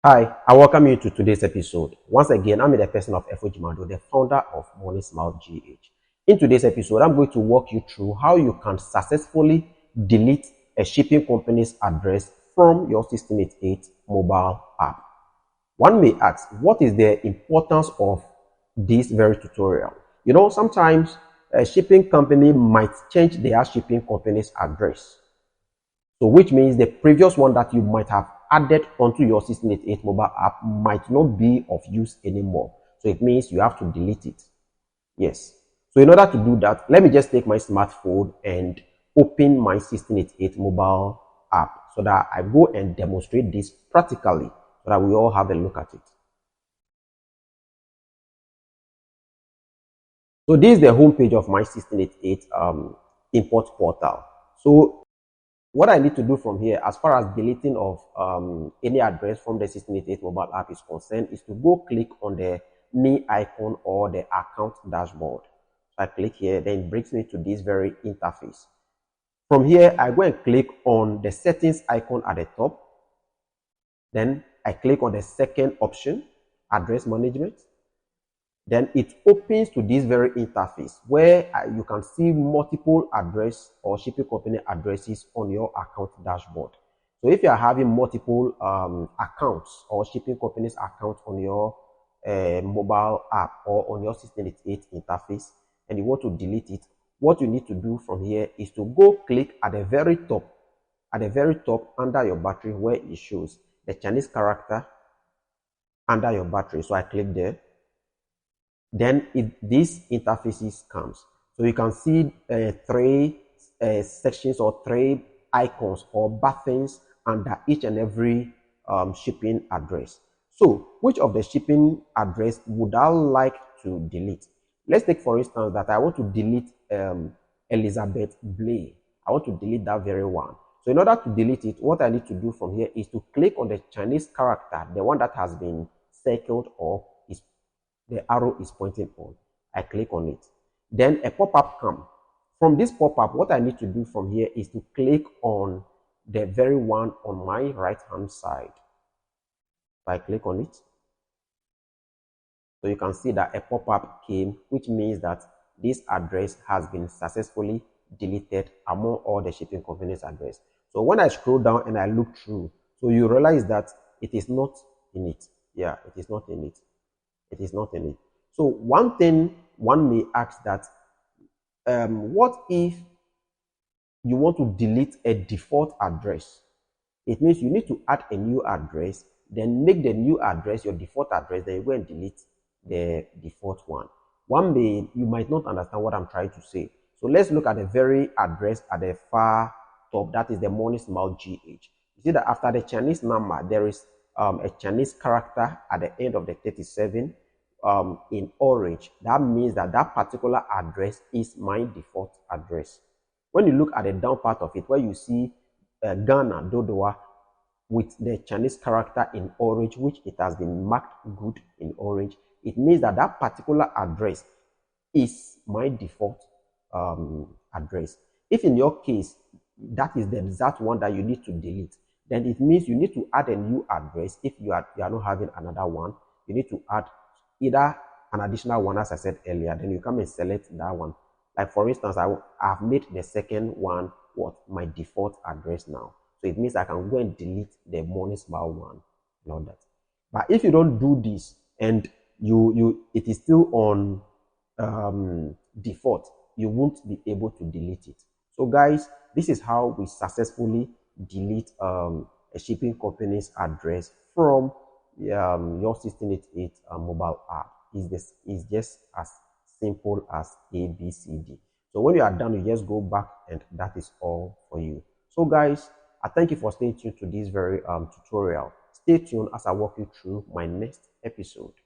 Hi, I welcome you to today's episode. Once again, I'm the person of Efojimado, the founder of Money Smile GH. In today's episode, I'm going to walk you through how you can successfully delete a shipping company's address from your 1688 mobile app. One may ask, what is the importance of this very tutorial? Sometimes a shipping company might change their shipping company's address. So which means the previous one that you might have added onto your 1688 mobile app might not be of use anymore. So it means you have to delete it. Yes. So in order to do that, let me just take my smartphone and open my 1688 mobile app so that I go and demonstrate this practically so that we all have a look at it. So this is the homepage of my 1688 import portal. So what I need to do from here, as far as deleting of any address from the 1688 mobile app is concerned, is to go click on the me icon or the account dashboard. So I click here, then it brings me to this very interface. From here, I go and click on the settings icon at the top. Then I click on the second option, address management. Then it opens to this very interface where you can see multiple address or shipping company addresses on your account dashboard. So if you are having multiple accounts or shipping companies account on your mobile app or on your 1688 interface and you want to delete it, what you need to do from here is to go click at the very top under your battery where it shows the Chinese character under your battery. So I click there. Then these interfaces comes. So you can see three sections or three icons or buttons under each and every shipping address. So which of the shipping address would I like to delete? Let's take for instance that I want to delete Elizabeth Blay. I want to delete that very one. So in order to delete it, what I need to do from here is to click on the Chinese character, the one that has been circled or is the arrow is pointing on. I click on it. Then a pop-up comes. From this pop-up, what I need to do from here is to click on the very one on my right-hand side. I click on it. So you can see that a pop-up came, which means that this address has been successfully deleted among all the shipping company's address. So when I scroll down and I look through, so you realize that it is not in it. Yeah, it is not in it. It is not in it. So one thing one may ask that, what if you want to delete a default address? It means you need to add a new address, then make the new address your default address, then you go and delete the default one. You might not understand what I'm trying to say. So let's look at the very address at the far top. That is the Money Smile GH. You see that after the Chinese number, there is a Chinese character at the end of the 37 in orange. That means that that particular address is my default address. When you look at the down part of it, where you see Ghana, Dodoa, with the Chinese character in orange, which it has been marked good in orange, it means that that particular address is my default address. If in your case, that is the exact one that you need to delete, then it means you need to add a new address. If you are not having another one, you need to add either an additional one, as I said earlier, then you come and select that one. Like for instance, I've made the second one my default address now. So it means I can go and delete the Money Smile one and all that. But if you don't do this and it is still on default, you won't be able to delete it. So guys, this is how we successfully delete a shipping company's address from your 1688 mobile app. Is just as simple as ABCD. So when you are done, you just go back and that is all for you. So guys, I thank you for staying tuned to this very tutorial. Stay tuned as I walk you through my next episode.